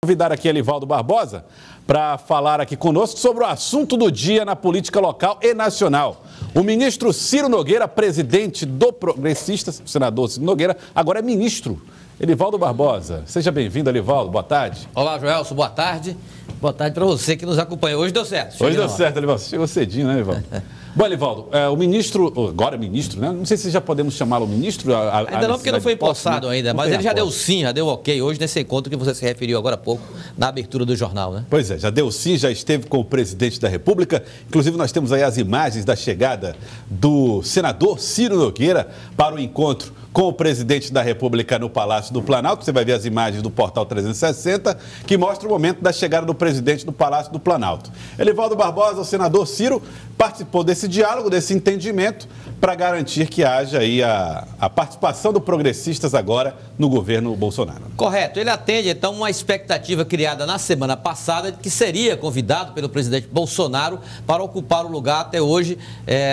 Convidar aqui Elivaldo Barbosa para falar aqui conosco sobre o assunto do dia na política local e nacional. O ministro Ciro Nogueira, presidente do Progressistas, o senador Ciro Nogueira, agora é ministro. Elivaldo Barbosa, seja bem-vindo, Elivaldo, boa tarde. Olá, Joelson, boa tarde. Boa tarde para você que nos acompanha. Hoje deu certo. Hoje deu certo, Elivaldo. Você chegou cedinho, né, Elivaldo? Bom, Elivaldo, o ministro, agora ministro, né? Não sei se já podemos chamá-lo ministro. Ainda não, porque não foi empossado ainda, mas ele já deu sim. sim, já deu ok hoje nesse encontro que você se referiu agora há pouco, na abertura do jornal, né? Pois é, já deu sim, já esteve com o presidente da República. Inclusive, nós temos aí as imagens da chegada do senador Ciro Nogueira para o encontro com o presidente da República no Palácio do Planalto. Você vai ver as imagens do Portal 360, que mostra o momento da chegada do presidente no Palácio do Planalto. Elivaldo Barbosa, o senador Ciro, participou desse diálogo, desse entendimento, para garantir que haja aí a participação do Progressistas agora no governo Bolsonaro. Correto. Ele atende, então, uma expectativa criada na semana passada de que seria convidado pelo presidente Bolsonaro para ocupar o lugar até hoje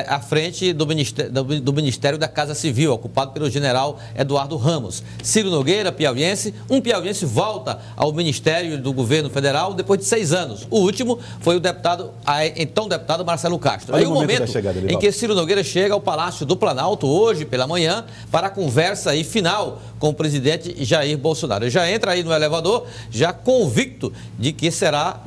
à frente do Ministério da Casa Civil, ocupado pelo general Eduardo Ramos. Ciro Nogueira, piauiense, um piauiense volta ao Ministério do Governo Federal depois de 6 anos. O último foi o então deputado Marcelo Castro. Aí o momento em que Ciro Nogueira chega ao Palácio do Planalto hoje pela manhã para a conversa aí final com o presidente Jair Bolsonaro. Ele já entra aí no elevador, já convicto de que será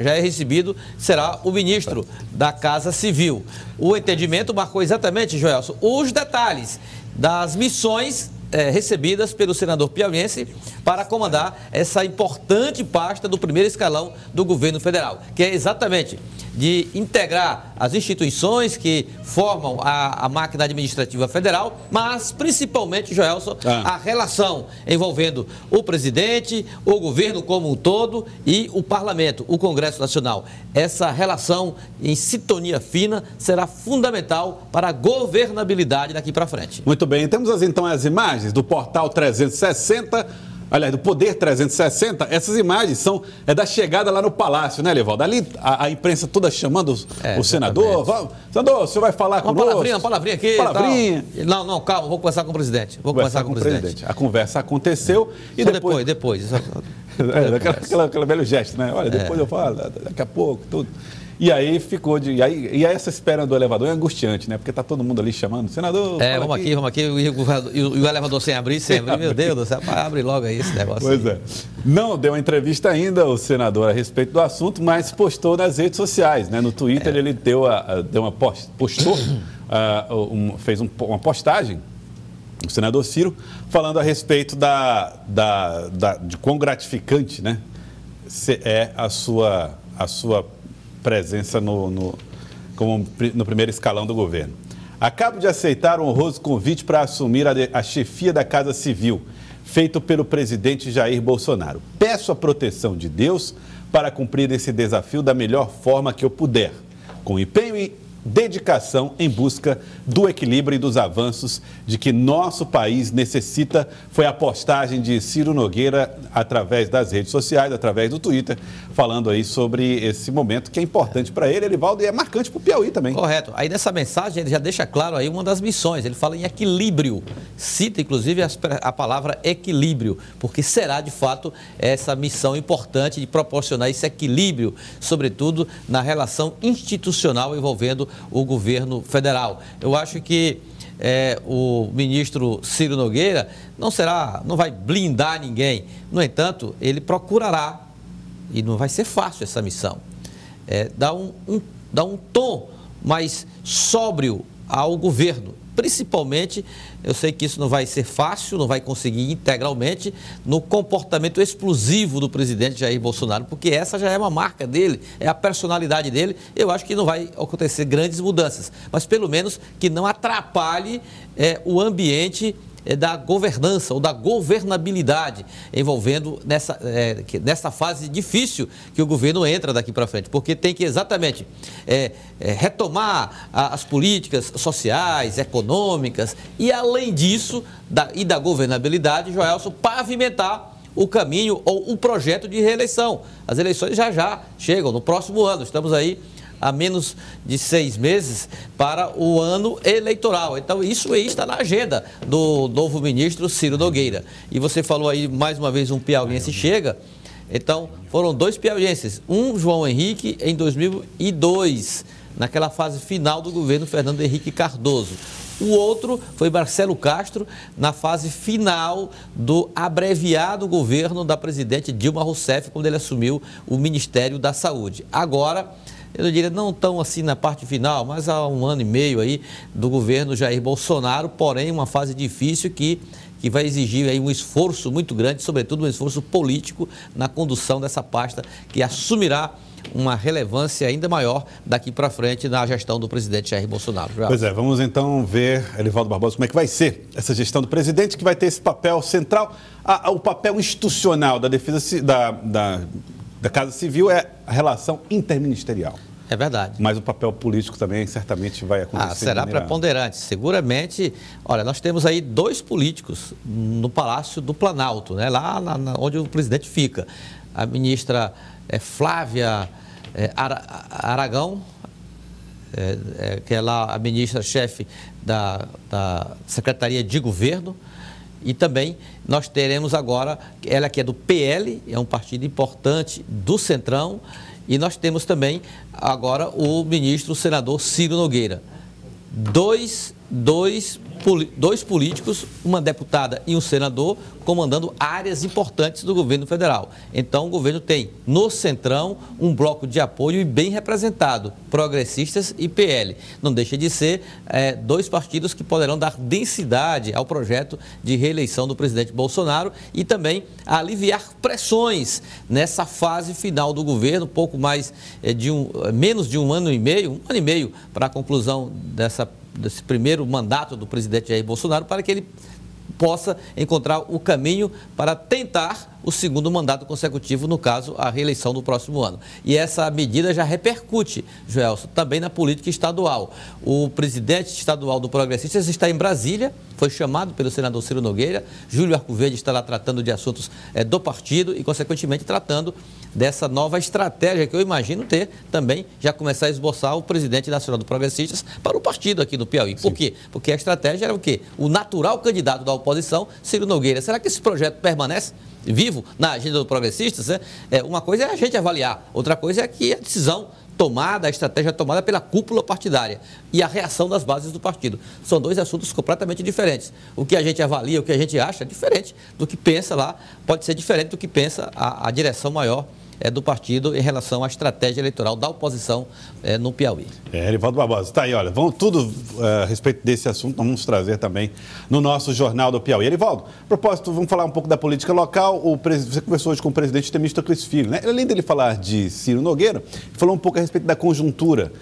o ministro da Casa Civil. O entendimento marcou exatamente, Joelson, os detalhes das missões recebidas pelo senador piauiense para comandar essa importante pasta do primeiro escalão do governo federal, que é exatamente de integrar as instituições que formam a máquina administrativa federal, mas principalmente, Joelson, a relação envolvendo o presidente, o governo como um todo e o parlamento, o Congresso Nacional. Essa relação em sintonia fina será fundamental para a governabilidade daqui para frente. Muito bem, temos então as imagens do Portal 360, aliás, do Poder 360. Essas imagens são da chegada lá no Palácio, né, Elivaldo? Ali a imprensa toda chamando o senador. Senador, o senhor vai falar conosco? Uma palavrinha aqui. Palavrinha. Não, calma, vou conversar com o presidente. Vou conversar com o presidente. A conversa aconteceu e depois. Aquele velho gesto, né? Olha, depois eu falo, daqui a pouco, tudo. E aí ficou e essa espera do elevador é angustiante, né? Porque tá todo mundo ali chamando, senador. Vamos aqui, e o elevador sem abrir, meu Deus do céu, abre logo aí esse negócio. Pois é. Não deu uma entrevista ainda o senador a respeito do assunto, mas postou nas redes sociais, né? No Twitter ele fez uma postagem, o senador Ciro, falando a respeito de quão gratificante, né? É a sua presença no primeiro escalão do governo. Acabo de aceitar um honroso convite para assumir a chefia da Casa Civil, feito pelo presidente Jair Bolsonaro. Peço a proteção de Deus para cumprir esse desafio da melhor forma que eu puder, com empenho e dedicação em busca do equilíbrio e dos avanços de que nosso país necessita. Foi a postagem de Ciro Nogueira através das redes sociais, através do Twitter, falando aí sobre esse momento que é importante para ele, Elivaldo, e é marcante para o Piauí também. Correto. Aí nessa mensagem ele já deixa claro aí uma das missões, ele fala em equilíbrio, cita inclusive a palavra equilíbrio, porque será de fato essa missão importante de proporcionar esse equilíbrio, sobretudo na relação institucional envolvendo o governo federal. Eu acho que o ministro Ciro Nogueira não vai blindar ninguém. No entanto, ele procurará, e não vai ser fácil essa missão, dar um tom mais sóbrio ao governo. Principalmente, eu sei que isso não vai ser fácil, não vai conseguir integralmente no comportamento explosivo do presidente Jair Bolsonaro, porque essa já é uma marca dele, é a personalidade dele. Eu acho que não vai acontecer grandes mudanças, mas pelo menos que não atrapalhe o ambiente da governança ou da governabilidade envolvendo nessa fase difícil que o governo entra daqui para frente, porque tem que exatamente retomar as políticas sociais, econômicas e, além disso, da governabilidade, Joelson, pavimentar o caminho ou o projeto de reeleição. As eleições já chegam no próximo ano, estamos aí a menos de 6 meses para o ano eleitoral. Então, isso aí está na agenda do novo ministro Ciro Nogueira. E você falou aí, mais uma vez, um piauiense chega. Então, foram 2 piauienses. Um, João Henrique, em 2002, naquela fase final do governo Fernando Henrique Cardoso. O outro foi Marcelo Castro, na fase final do abreviado governo da presidente Dilma Rousseff, quando ele assumiu o Ministério da Saúde. Agora, eu diria, não tão assim na parte final, mas há 1 ano e meio aí do governo Jair Bolsonaro, porém uma fase difícil que vai exigir aí um esforço muito grande, sobretudo um esforço político na condução dessa pasta que assumirá uma relevância ainda maior daqui para frente na gestão do presidente Jair Bolsonaro. Pois é, vamos então ver, Elivaldo Barbosa, como é que vai ser essa gestão do presidente, que vai ter esse papel central. O papel institucional da defesa da Casa Civil é a relação interministerial. É verdade. Mas o papel político também certamente vai acontecer. Será preponderante. Seguramente, olha, nós temos aí 2 políticos no Palácio do Planalto, né? Lá onde o presidente fica. A ministra Flávia Aragão, que é lá a ministra-chefe da Secretaria de Governo. E também nós teremos agora, ela que é do PL, é um partido importante do Centrão, e nós temos também agora o ministro, o senador Ciro Nogueira. Dois políticos, uma deputada e um senador, comandando áreas importantes do governo federal. Então, o governo tem, no Centrão, um bloco de apoio e bem representado, progressistas e PL. Não deixa de ser 2 partidos que poderão dar densidade ao projeto de reeleição do presidente Bolsonaro e também aliviar pressões nessa fase final do governo, pouco mais menos de 1 ano e meio, para a conclusão desse primeiro mandato do presidente Jair Bolsonaro, para que ele possa encontrar o caminho para tentar o 2º mandato consecutivo, no caso, a reeleição do próximo ano. E essa medida já repercute, Joelson, também na política estadual. O presidente estadual do Progressistas está em Brasília, foi chamado pelo senador Ciro Nogueira, Júlio Arcoverde está lá tratando de assuntos do partido e, consequentemente, tratando dessa nova estratégia que eu imagino ter também, já começar a esboçar o presidente nacional do Progressistas para o partido aqui no Piauí. Por quê? Porque a estratégia era o quê? O natural candidato da oposição, Ciro Nogueira. Será que esse projeto permanece vivo na agenda do Progressistas? Uma coisa é a gente avaliar, outra coisa é que a decisão tomada, a estratégia tomada pela cúpula partidária e a reação das bases do partido. São 2 assuntos completamente diferentes. O que a gente avalia, o que a gente acha é diferente do que pensa lá, pode ser diferente do que pensa a direção maior do partido em relação à estratégia eleitoral da oposição no Piauí. Elivaldo Barbosa, está aí, olha, vamos tudo a respeito desse assunto, nós vamos trazer também no nosso Jornal do Piauí. Elivaldo, a propósito, vamos falar um pouco da política local. Você conversou hoje com o presidente Temístocles Filho, né? Além dele falar de Ciro Nogueira, falou um pouco a respeito da conjuntura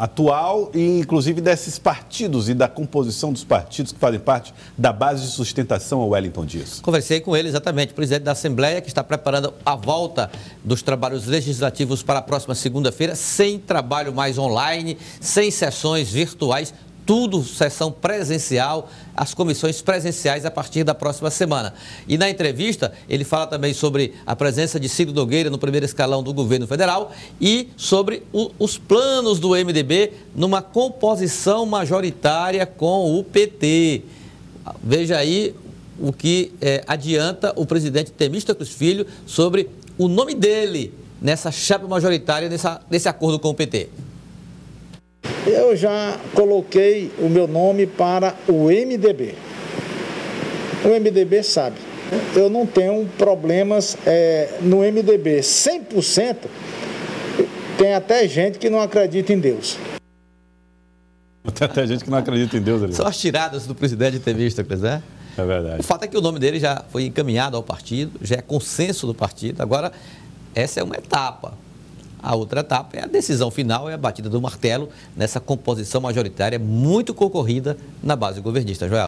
atual e, inclusive, desses partidos e da composição dos partidos que fazem parte da base de sustentação ao Wellington Dias. Conversei com ele, exatamente, o presidente da Assembleia, que está preparando a volta dos trabalhos legislativos para a próxima segunda-feira, sem trabalho mais online, sem sessões virtuais, tudo sessão presencial, as comissões presenciais a partir da próxima semana. E na entrevista, ele fala também sobre a presença de Ciro Nogueira no primeiro escalão do governo federal e sobre os planos do MDB numa composição majoritária com o PT. Veja aí o que adianta o presidente Temístocles Filho sobre o nome dele nessa chapa majoritária, nesse acordo com o PT. Eu já coloquei o meu nome para o MDB. O MDB sabe. Eu não tenho problemas no MDB. 100% tem até gente que não acredita em Deus. Tem até gente que não acredita em Deus ali. São as tiradas do presidente Temístocles, né? É verdade. O fato é que o nome dele já foi encaminhado ao partido, já é consenso do partido. Agora, essa é uma etapa. A outra etapa é a decisão final, é a batida do martelo nessa composição majoritária muito concorrida na base governista, Joel.